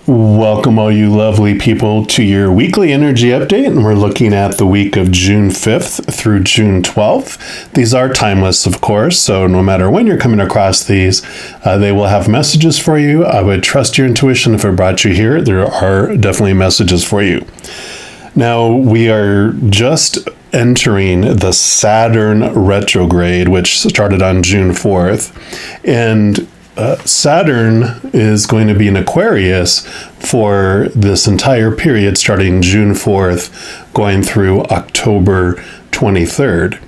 Welcome, all you lovely people, to your weekly energy update, and we're looking at the week of June 5th through June 12th. These are timeless, of course, so no matter when you're coming across these, they will have messages for you. I would trust your intuition if it brought you here. There are definitely messages for you. Now, we are just entering the Saturn Retrograde, which started on June 4th, and Saturn is going to be in Aquarius for this entire period starting June 4th going through October 23rd.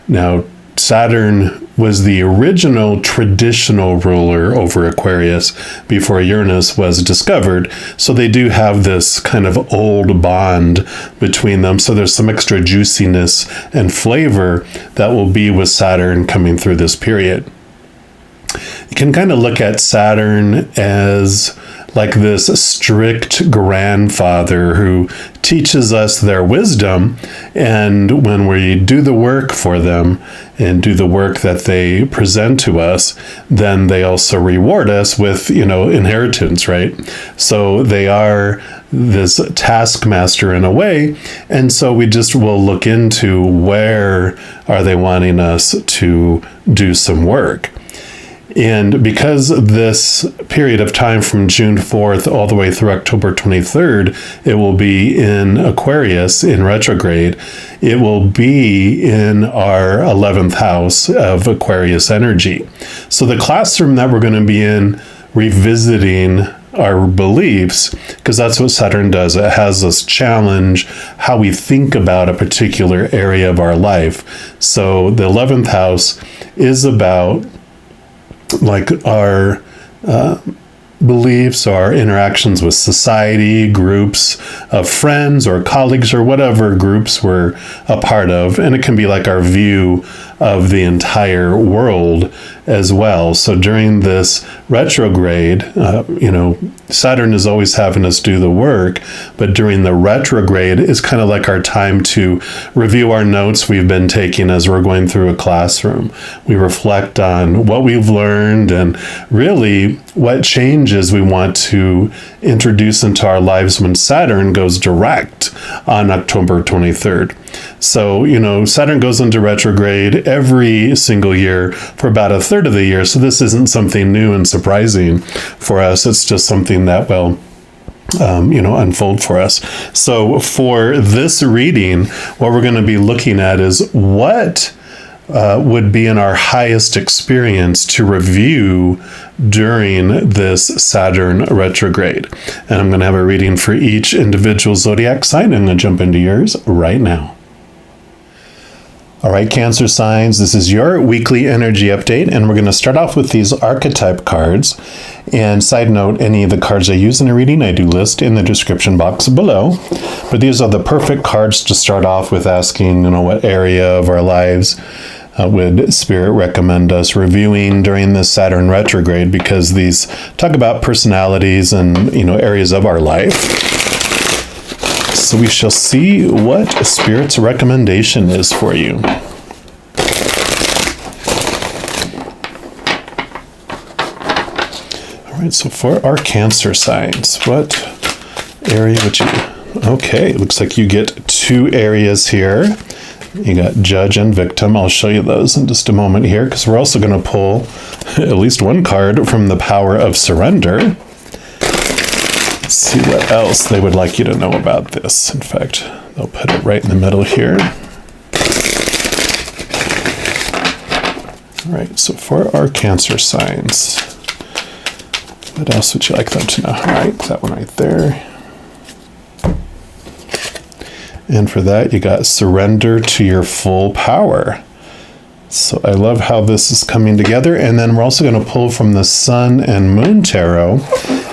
Now, Saturn was the original traditional ruler over Aquarius before Uranus was discovered, so they do have this kind of old bond between them, so there's some extra juiciness and flavor that will be with Saturn coming through this period. You can kind of look at Saturn as like this strict grandfather who teaches us their wisdom, and when we do the work for them and do the work that they present to us, then they also reward us with, inheritance, right? So they are this taskmaster in a way, and so we just will look into where are they wanting us to do some work. And because this period of time from June 4th all the way through October 23rd, it will be in Aquarius in retrograde, it will be in our 11th house of Aquarius energy. So the classroom that we're going to be in, revisiting our beliefs, because that's what Saturn does. It has us challenge how we think about a particular area of our life. So the 11th house is about like our beliefs, our interactions with society, groups of friends or colleagues or whatever groups we're a part of. And it can be like our view of the entire world as well. So during this retrograde, Saturn is always having us do the work, but during the retrograde is kind of like our time to review our notes we've been taking as we're going through a classroom. We reflect on what we've learned and really what changes we want to introduce into our lives when Saturn goes direct on October 23rd. So, Saturn goes into retrograde every single year for about a third of the year. So this isn't something new and surprising for us. It's just something that will unfold for us. So for this reading, what we're going to be looking at is what would be in our highest experience to review during this Saturn retrograde. And I'm going to have a reading for each individual zodiac sign. I'm going to jump into yours right now. All right, Cancer signs, this is your weekly energy update, and we're going to start off with these archetype cards. And side note, any of the cards I use in a reading, I do list in the description box below. But these are the perfect cards to start off with asking, what area of our lives would Spirit recommend us reviewing during this Saturn retrograde, because these talk about personalities and, areas of our life. So we shall see what Spirit's recommendation is for you. All right, so for our Cancer signs, what area would you... Okay, looks like you get two areas here. You got Judge and Victim. I'll show you those in just a moment here, because we're also going to pull at least one card from the Power of Surrender. Let's see what else they would like you to know about this. In fact, they'll put it right in the middle here. All right, so for our Cancer signs, what else would you like them to know? All right, that one right there. And for that, you got surrender to your full power. So I love how this is coming together. And then we're also going to pull from the Sun and Moon Tarot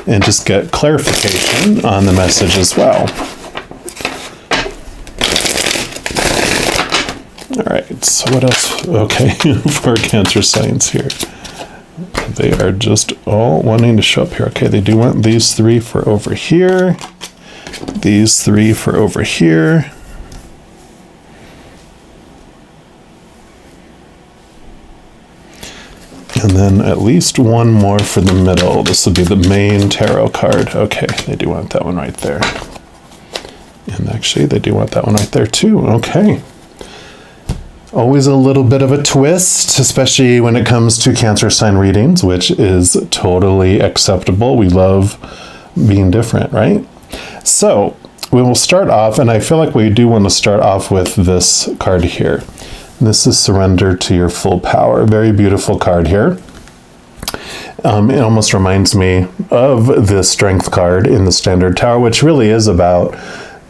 and just get clarification on the message as well. All right, so what else? Okay, for Cancer signs here. They are just all wanting to show up here. Okay, they do want these three for over here. These three for over here. And then at least one more for the middle. This will be the main tarot card. Okay, they do want that one right there. And actually, they do want that one right there too. Okay. Always a little bit of a twist, especially when it comes to Cancer sign readings, which is totally acceptable. We love being different, right? So we will start off, and I feel like we do want to start off with this card here. This is Surrender to Your Full Power. Very beautiful card here. It almost reminds me of the Strength card in the Standard Tower, which really is about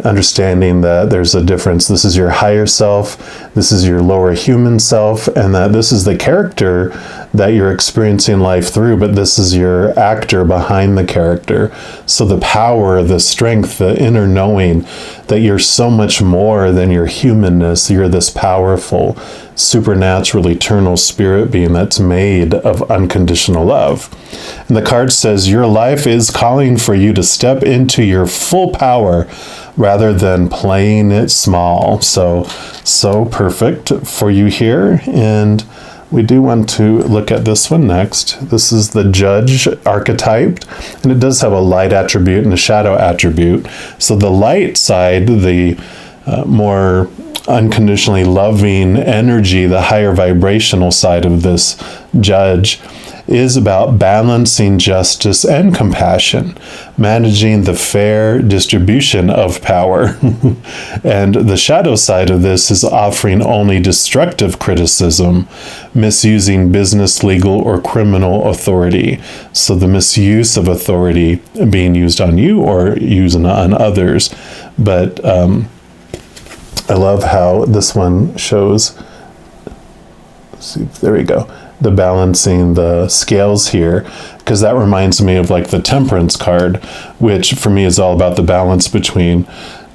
understanding that there's a difference. This is your higher self, this is your lower human self, and that this is the character that you're experiencing life through, but this is your actor behind the character. So the power, the strength, the inner knowing that you're so much more than your humanness. You're this powerful, supernatural, eternal spirit being that's made of unconditional love. And the card says, your life is calling for you to step into your full power rather than playing it small. So perfect for you here. And we do want to look at this one next. This is the Judge archetype, and it does have a light attribute and a shadow attribute. So the light side, the more unconditionally loving energy, the higher vibrational side of this Judge, is about balancing justice and compassion, managing the fair distribution of power. And the shadow side of this is offering only destructive criticism, misusing business, legal, or criminal authority. So the misuse of authority being used on you or used on others. But I love how this one shows, let's see, there we go, the balancing the scales here, because that reminds me of like the Temperance card, which for me is all about the balance between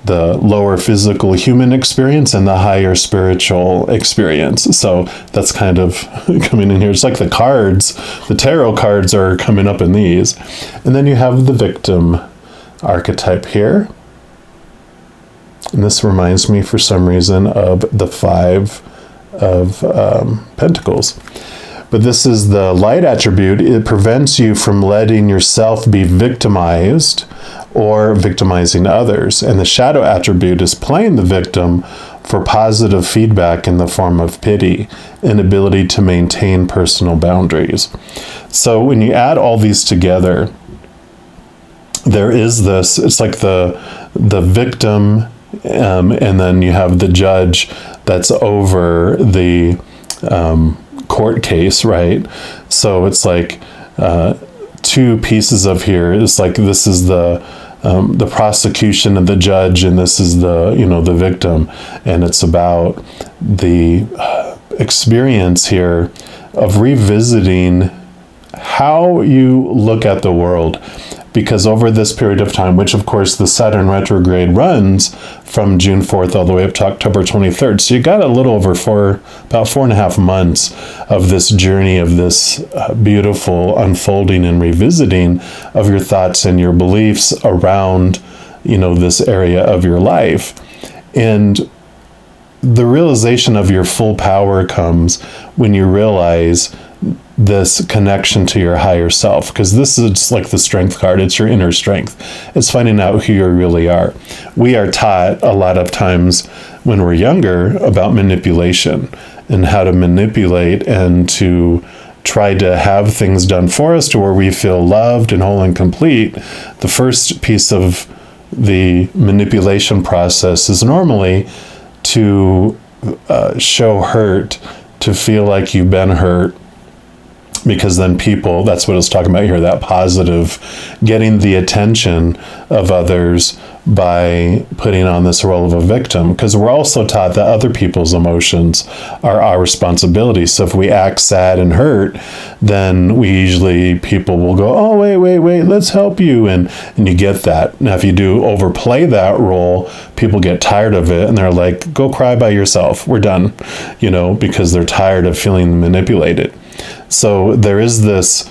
the lower physical human experience and the higher spiritual experience. So that's kind of coming in here. It's like the cards, the tarot cards are coming up in these. And then you have the Victim archetype here. And this reminds me for some reason of the Five of Pentacles. But this is the light attribute. It prevents you from letting yourself be victimized or victimizing others. And the shadow attribute is playing the victim for positive feedback in the form of pity, inability to maintain personal boundaries. So when you add all these together, there is this, it's like the victim, and then you have the judge that's over the court case, right? So it's like two pieces of here. It's like this is the prosecution and the judge, and this is the the victim, and it's about the experience here of revisiting how you look at the world. Because over this period of time, which of course the Saturn retrograde runs from June 4th all the way up to October 23rd. So you got a little over about 4.5 months of this journey, of this beautiful unfolding and revisiting of your thoughts and your beliefs around, this area of your life. And the realization of your full power comes when you realize this connection to your higher self, because this is like the Strength card. It's your inner strength. It's finding out who you really are. We are taught a lot of times when we're younger about manipulation and how to manipulate and to try to have things done for us to where we feel loved and whole and complete. The first piece of the manipulation process is normally to show hurt, to feel like you've been hurt, because then people, that's what it's talking about here, that positive, getting the attention of others by putting on this role of a victim. Because we're also taught that other people's emotions are our responsibility. So if we act sad and hurt, then people will go, oh, wait, let's help you. And you get that. Now, if you do overplay that role, people get tired of it and they're like, go cry by yourself. We're done, because they're tired of feeling manipulated. So there is this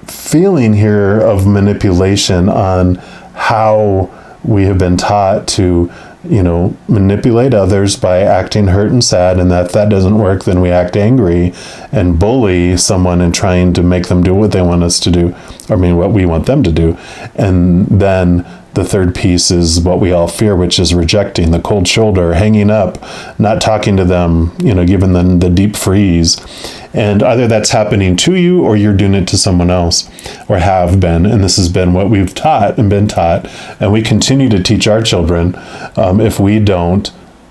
feeling here of manipulation on how we have been taught to manipulate others by acting hurt and sad, and that doesn't work, then we act angry and bully someone and trying to make them do what they want us to do, what we want them to do. And then the third piece is what we all fear, which is rejecting, the cold shoulder, hanging up, not talking to them, giving them the deep freeze. And either that's happening to you or you're doing it to someone else, or have been. And this has been what we've taught and been taught. And we continue to teach our children. If we don't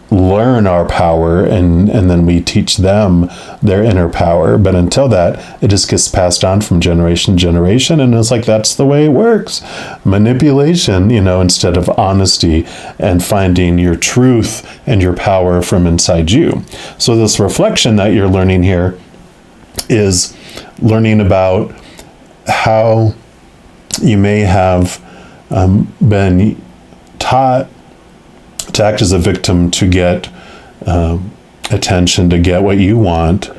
learn our power and then we teach them their inner power. But until that, it just gets passed on from generation to generation. And it's like, that's the way it works. Manipulation, instead of honesty and finding your truth and your power from inside you. So this reflection that you're learning here is learning about how you may have been taught to act as a victim to get attention, to get what you want,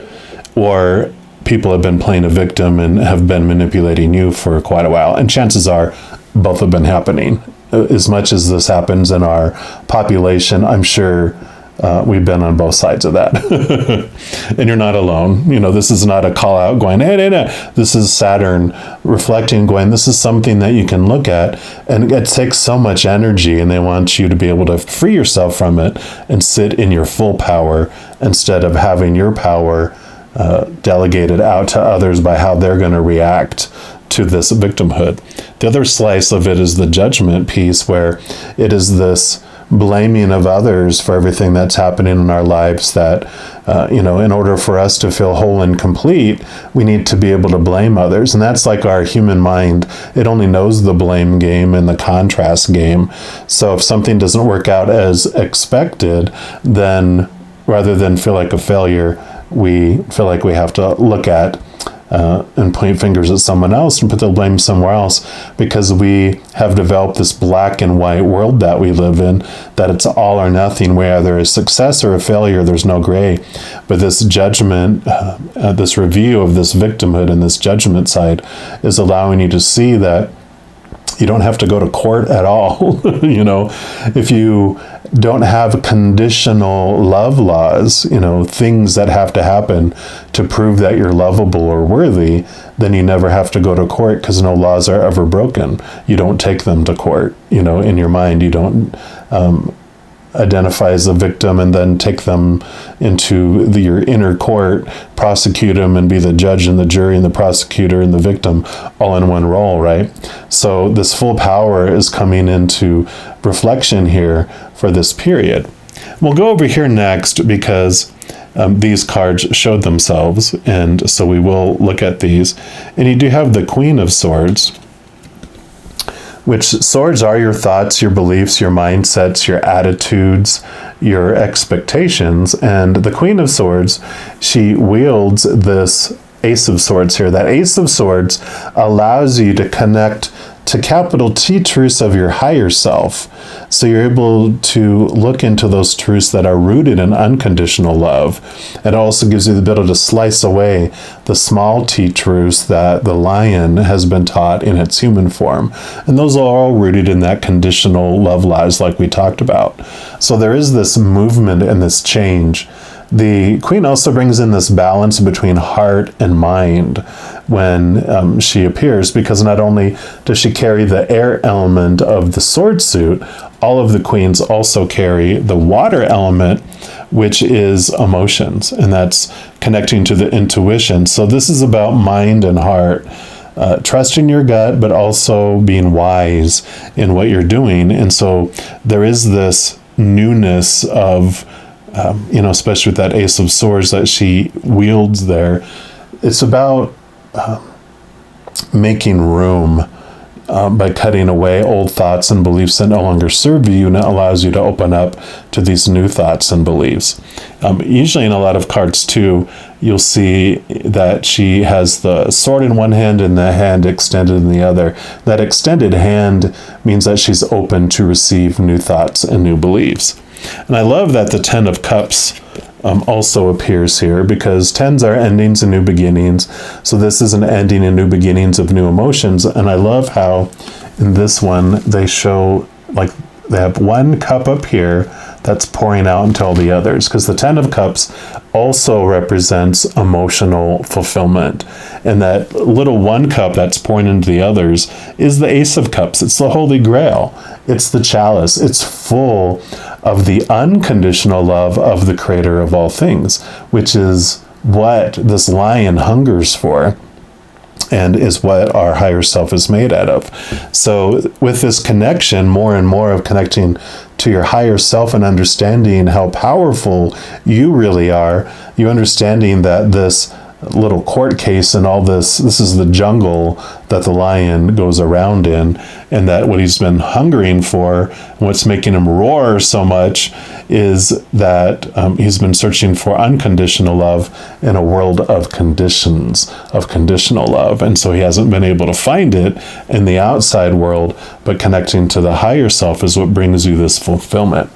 or people have been playing a victim and have been manipulating you for quite a while. And chances are both have been happening. As much as this happens in our population, I'm sure we've been on both sides of that. And you're not alone. This is not a call out going, hey. This is Saturn reflecting, going, this is something that you can look at. And it takes so much energy, and they want you to be able to free yourself from it and sit in your full power instead of having your power delegated out to others by how they're going to react to this victimhood. The other slice of it is the judgment piece, where it is this blaming of others for everything that's happening in our lives, that in order for us to feel whole and complete, we need to be able to blame others. And that's like our human mind. It only knows the blame game and the contrast game. So if something doesn't work out as expected, then rather than feel like a failure, we feel like we have to look at and point fingers at someone else and put the blame somewhere else, because we have developed this black and white world that we live in, that it's all or nothing, where there is success or a failure, there's no gray. But this judgment, this review of this victimhood and this judgment side is allowing you to see that you don't have to go to court at all. If you don't have conditional love laws, things that have to happen to prove that you're lovable or worthy, then you never have to go to court, because no laws are ever broken. You don't take them to court. In your mind, you don't identify as a victim and then take them into your inner court, prosecute them, and be the judge and the jury and the prosecutor and the victim all in one role, right? So this full power is coming into reflection here for this period. We'll go over here next, because these cards showed themselves, and so we will look at these. And you do have the Queen of Swords, which swords are your thoughts, your beliefs, your mindsets, your attitudes, your expectations. And the Queen of Swords, she wields this Ace of Swords here. That Ace of Swords allows you to connect to capital T truths of your higher self. So you're able to look into those truths that are rooted in unconditional love. It also gives you the ability to slice away the small T truths that the lion has been taught in its human form. And those are all rooted in that conditional love lies like we talked about. So there is this movement and this change. The Queen also brings in this balance between heart and mind when she appears, because not only does she carry the air element of the sword suit, all of the queens also carry the water element, which is emotions, and that's connecting to the intuition. So this is about mind and heart, trusting your gut, but also being wise in what you're doing. And so there is this newness of especially with that Ace of Swords that she wields there. It's about making room by cutting away old thoughts and beliefs that no longer serve you, and it allows you to open up to these new thoughts and beliefs. Usually in a lot of cards too, you'll see that she has the sword in one hand and the hand extended in the other. That extended hand means that she's open to receive new thoughts and new beliefs. And I love that the Ten of Cups also appears here, because tens are endings and new beginnings. So this is an ending and new beginnings of new emotions. And I love how in this one they show like they have one cup up here that's pouring out into all the others, because the Ten of Cups also represents emotional fulfillment. And that little one cup that's pouring into the others is the Ace of Cups. It's the Holy Grail. It's the chalice. It's full of the unconditional love of the Creator of all things, which is what this lion hungers for, and is what our higher self is made out of. So with this connection, more and more of connecting to your higher self and understanding how powerful you really are, you understanding that this little court case and all this is the jungle that the lion goes around in, and that what he's been hungering for, what's making him roar so much, is that he's been searching for unconditional love in a world of conditions, of conditional love. And so he hasn't been able to find it in the outside world, but connecting to the higher self is what brings you this fulfillment.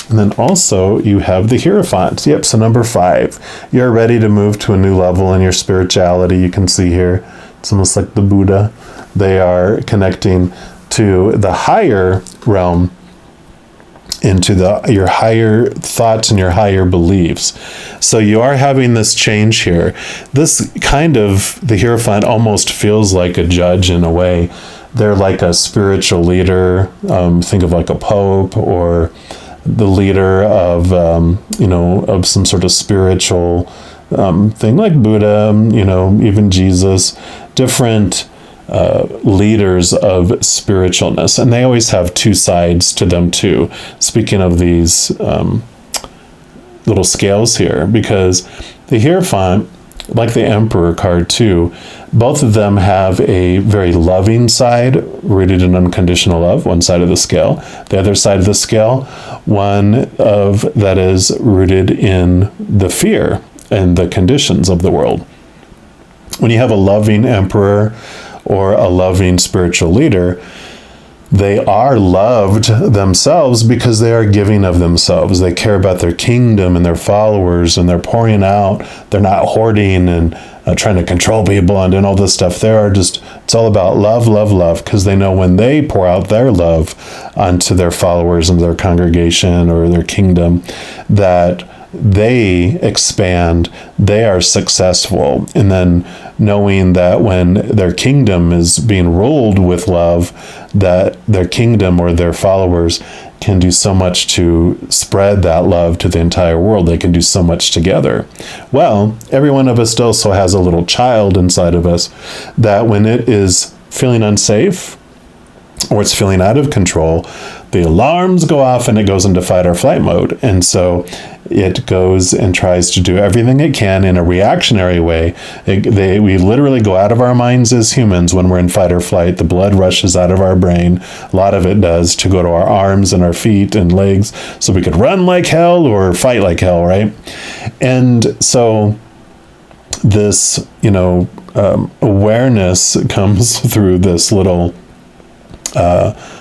And then also you have the Hierophant. Yep, so number 5. You're ready to move to a new level in your spirituality. You can see here, it's almost like the Buddha. They are connecting to the higher realm, into your higher thoughts and your higher beliefs. So you are having this change here. This kind of, the Hierophant almost feels like a judge in a way. They're like a spiritual leader. Think of like a pope, or the leader of, of some sort of spiritual thing, like Buddha, even Jesus, different leaders of spiritualness. And they always have two sides to them too. Speaking of these little scales here, because the Hierophant, like the Emperor card too, both of them have a very loving side rooted in unconditional love, one side of the scale. The other side of the scale, one of that is rooted in the fear and the conditions of the world. When you have a loving emperor or a loving spiritual leader, they are loved themselves because they are giving of themselves. They care about their kingdom and their followers, and they're pouring out. They're not hoarding and trying to control people and doing all this stuff. It's all about love, love, love, because they know when they pour out their love onto their followers and their congregation or their kingdom, that they expand, they are successful. And then knowing that when their kingdom is being ruled with love, that their kingdom or their followers can do so much to spread that love to the entire world. They can do so much together. Well, every one of us also has a little child inside of us that when it is feeling unsafe or it's feeling out of control, the alarms go off and it goes into fight or flight mode. And so it goes and tries to do everything it can in a reactionary way. We literally go out of our minds as humans when we're in fight or flight. The blood rushes out of our brain. A lot of it does, to go to our arms and our feet and legs so we could run like hell or fight like hell, right? And so this, awareness comes through this little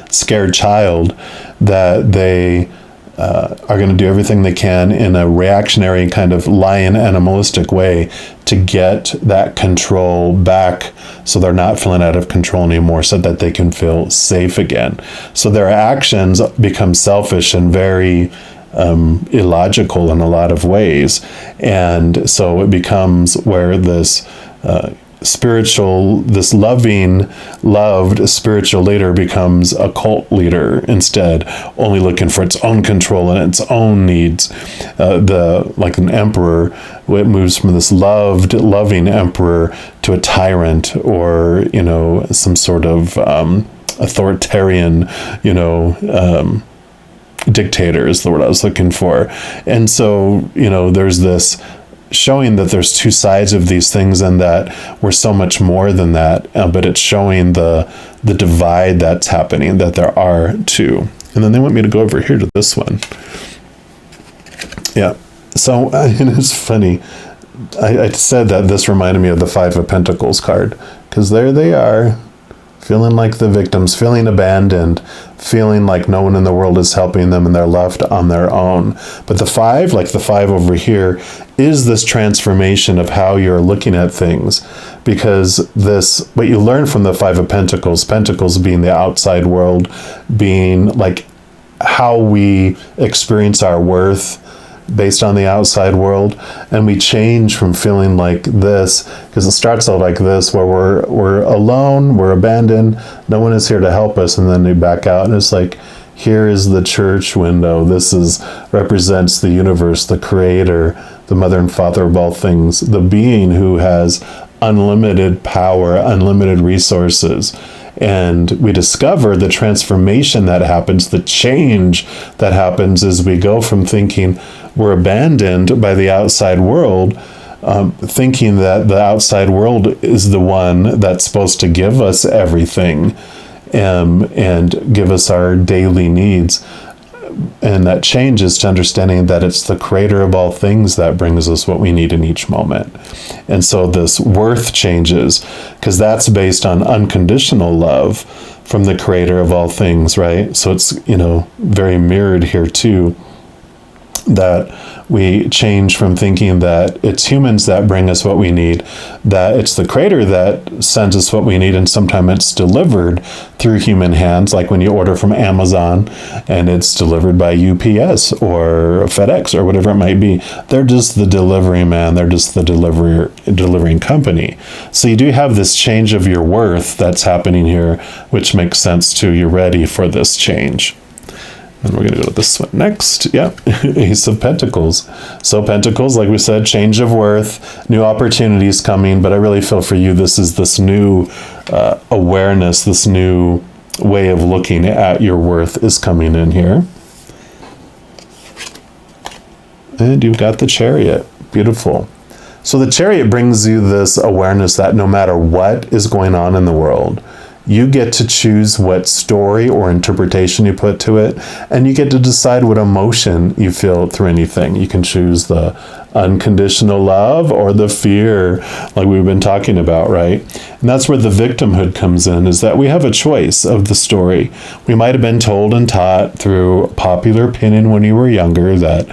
scared child, that they are going to do everything they can in a reactionary kind of lion animalistic way to get that control back, so they're not feeling out of control anymore, so that they can feel safe again. So their actions become selfish and very illogical in a lot of ways. And so it becomes where this this loved spiritual leader becomes a cult leader instead, only looking for its own control and its own needs. Like an emperor, it moves from this loving emperor to a tyrant, or some sort of authoritarian, dictator is the word I was looking for. And so there's this showing that there's two sides of these things, and that we're so much more than that, but it's showing the divide that's happening, that there are two. And then they want me to go over here to this one. Yeah, so and it's funny, I said that this reminded me of the Five of Pentacles card, because there they are, feeling like the victims, feeling abandoned, feeling like no one in the world is helping them and they're left on their own. But the five, like the five over here, is this transformation of how you're looking at things. Because this, what you learn from the Five of Pentacles, Pentacles being the outside world, being like how we experience our worth based on the outside world, and we change from feeling like this, because it starts out like this, where we're alone, we're abandoned, no one is here to help us, and then we back out, and it's like, here is the church window. This represents the universe, the creator, the mother and father of all things, the being who has unlimited power, unlimited resources. And we discover the transformation that happens, the change that happens as we go from thinking we're abandoned by the outside world, thinking that the outside world is the one that's supposed to give us everything, and give us our daily needs. And that changes to understanding that it's the creator of all things that brings us what we need in each moment. And so this worth changes, because that's based on unconditional love from the creator of all things, right? So it's, very mirrored here too, that we change from thinking that it's humans that bring us what we need, that it's the creator that sends us what we need, and sometimes it's delivered through human hands, like when you order from Amazon and it's delivered by UPS or FedEx or whatever it might be. They're just the delivery man, they're just the delivering company. So you do have this change of your worth that's happening here, which makes sense too. You're ready for this change. And we're going to go to this one next. Yeah, Ace of Pentacles. So Pentacles, like we said, change of worth, new opportunities coming. But I really feel for you, this is this new awareness, this new way of looking at your worth is coming in here. And you've got the Chariot. Beautiful. So the Chariot brings you this awareness that no matter what is going on in the world, you get to choose what story or interpretation you put to it, and you get to decide what emotion you feel through anything. You can choose the unconditional love or the fear, like we've been talking about, right? And that's where the victimhood comes in, is that we have a choice of the story. We might have been told and taught through popular opinion when you were younger that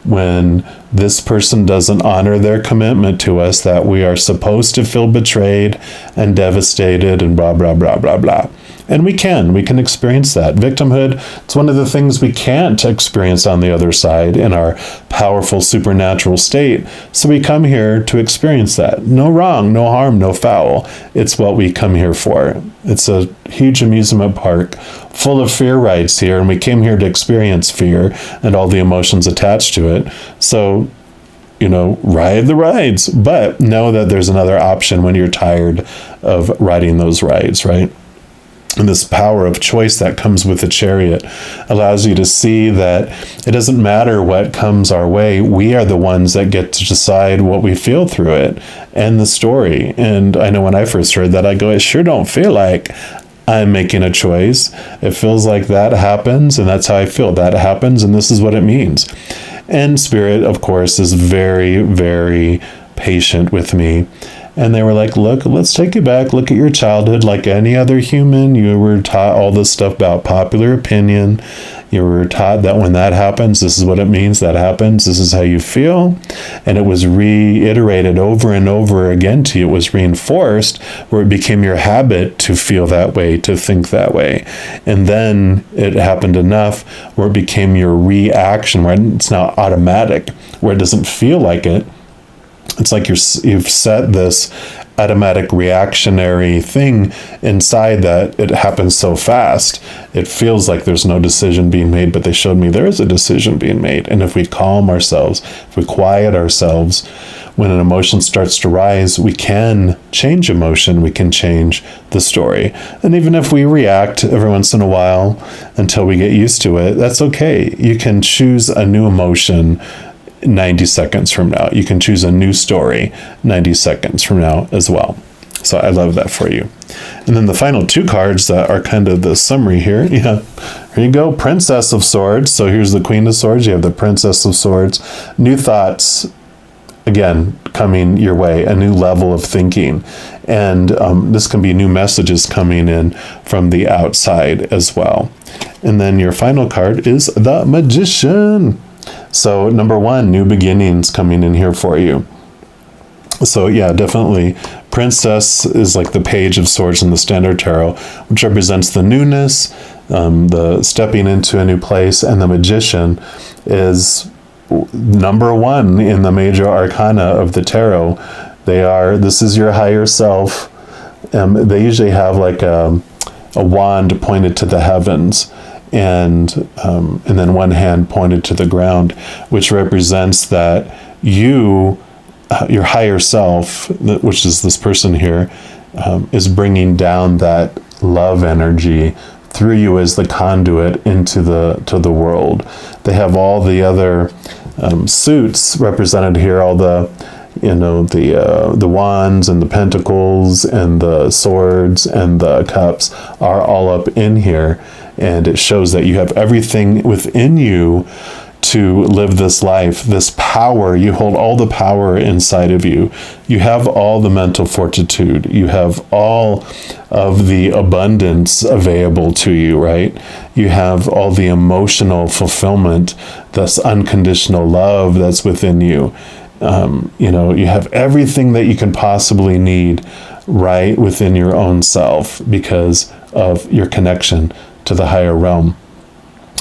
when this person doesn't honor their commitment to us, that we are supposed to feel betrayed and devastated and blah, blah, blah, blah, blah. And we can experience that. Victimhood, it's one of the things we can't experience on the other side in our powerful supernatural state. So we come here to experience that. No wrong, no harm, no foul. It's what we come here for. It's a huge amusement park full of fear rides here, and we came here to experience fear and all the emotions attached to it. So, ride the rides, but know that there's another option when you're tired of riding those rides, right? And this power of choice that comes with the Chariot allows you to see that it doesn't matter what comes our way. We are the ones that get to decide what we feel through it and the story. And I know when I first heard that, I go, I sure don't feel like I'm making a choice. It feels like that happens, and that's how I feel. That happens, and this is what it means. And Spirit, of course, is very, very patient with me. And they were like, look, let's take you back. Look at your childhood like any other human. You were taught all this stuff about popular opinion. You were taught that when that happens, this is what it means. That happens. This is how you feel. And it was reiterated over and over again to you. It was reinforced where it became your habit to feel that way, to think that way. And then it happened enough where it became your reaction, where it's now automatic, where it doesn't feel like it. It's like you've set this automatic reactionary thing inside that it happens so fast. It feels like there's no decision being made, but they showed me there is a decision being made. And if we calm ourselves, if we quiet ourselves, when an emotion starts to rise, we can change emotion, we can change the story. And even if we react every once in a while until we get used to it, that's okay. You can choose a new emotion 90 seconds from now. You can choose a new story 90 seconds from now as well. So I love that for you. And then the final two cards that are kind of the summary here. Yeah, here you go. Princess of Swords. So here's the Queen of Swords. You have the Princess of Swords. New thoughts, again, coming your way. A new level of thinking. And this can be new messages coming in from the outside as well. And then your final card is the Magician. So number one, new beginnings coming in here for you. So yeah, definitely. Princess is like the Page of Swords in the Standard Tarot, which represents the newness, the stepping into a new place, and the Magician is number one in the major arcana of the tarot. This is your higher self. They usually have like a wand pointed to the heavens, and then one hand pointed to the ground, which represents that your higher self, which is this person here, is bringing down that love energy through you as the conduit into the world. They have all the other suits represented here, all the the wands and the pentacles and the swords and the cups are all up in here, and it shows that you have everything within you to live this life, this power. You hold all the power inside of you. You have all the mental fortitude. You have all of the abundance available to you, right? You have all the emotional fulfillment, this unconditional love that's within you. You have everything that you can possibly need right within your own self because of your connection to the higher realm.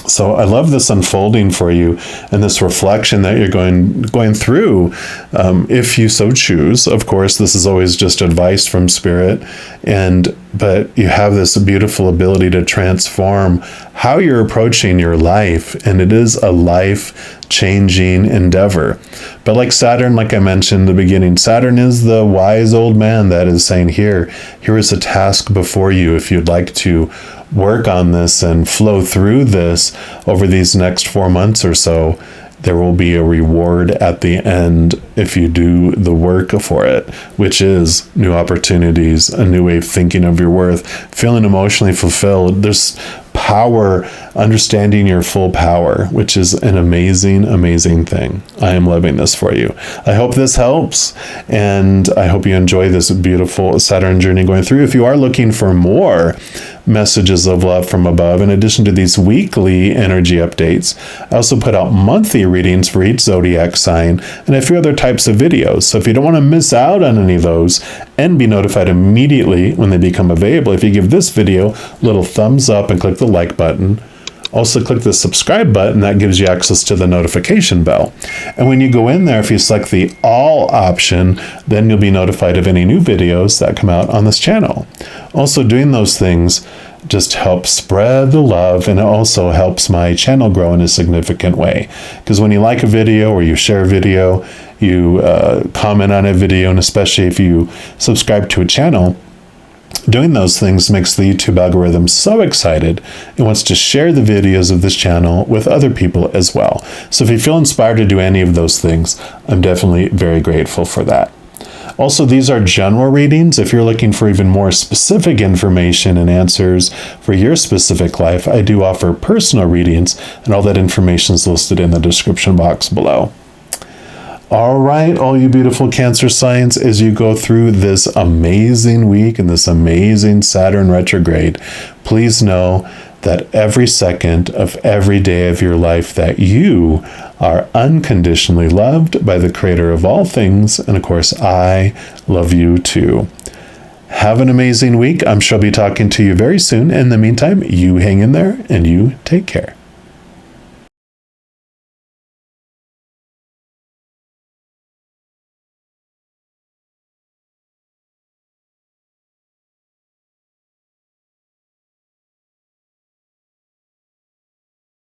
So I love this unfolding for you and this reflection that you're going through, if you so choose. Of course, this is always just advice from Spirit, but you have this beautiful ability to transform how you're approaching your life, and it is a life-changing endeavor. But like Saturn, like I mentioned in the beginning, Saturn is the wise old man that is saying, here is a task before you. If you'd like to work on this and flow through this over these next 4 months or so, there will be a reward at the end if you do the work for it, which is new opportunities, a new way of thinking of your worth, feeling emotionally fulfilled. There's power, understanding your full power, which is an amazing, amazing thing. I am loving this for you. I hope this helps, and I hope you enjoy this beautiful Saturn journey going through. If you are looking for more messages of love from above, in addition to these weekly energy updates, I also put out monthly readings for each zodiac sign and a few other types of videos. So if you don't want to miss out on any of those and be notified immediately when they become available, if you give this video a little thumbs up and click the like button, also click the subscribe button, that gives you access to the notification bell. And when you go in there, if you select the all option, then you'll be notified of any new videos that come out on this channel. Also, doing those things just helps spread the love, and it also helps my channel grow in a significant way. Because when you like a video or you share a video, you comment on a video, and especially if you subscribe to a channel, doing those things makes the YouTube algorithm so excited it wants to share the videos of this channel with other people as well. So if you feel inspired to do any of those things, I'm definitely very grateful for that. Also, these are general readings. If you're looking for even more specific information and answers for your specific life, I do offer personal readings, and all that information is listed in the description box below. All right, all you beautiful Cancer signs, as you go through this amazing week and this amazing Saturn retrograde, please know that every second of every day of your life that you are unconditionally loved by the Creator of all things. And of course, I love you too. Have an amazing week. I'm sure I'll be talking to you very soon. In the meantime, you hang in there and you take care.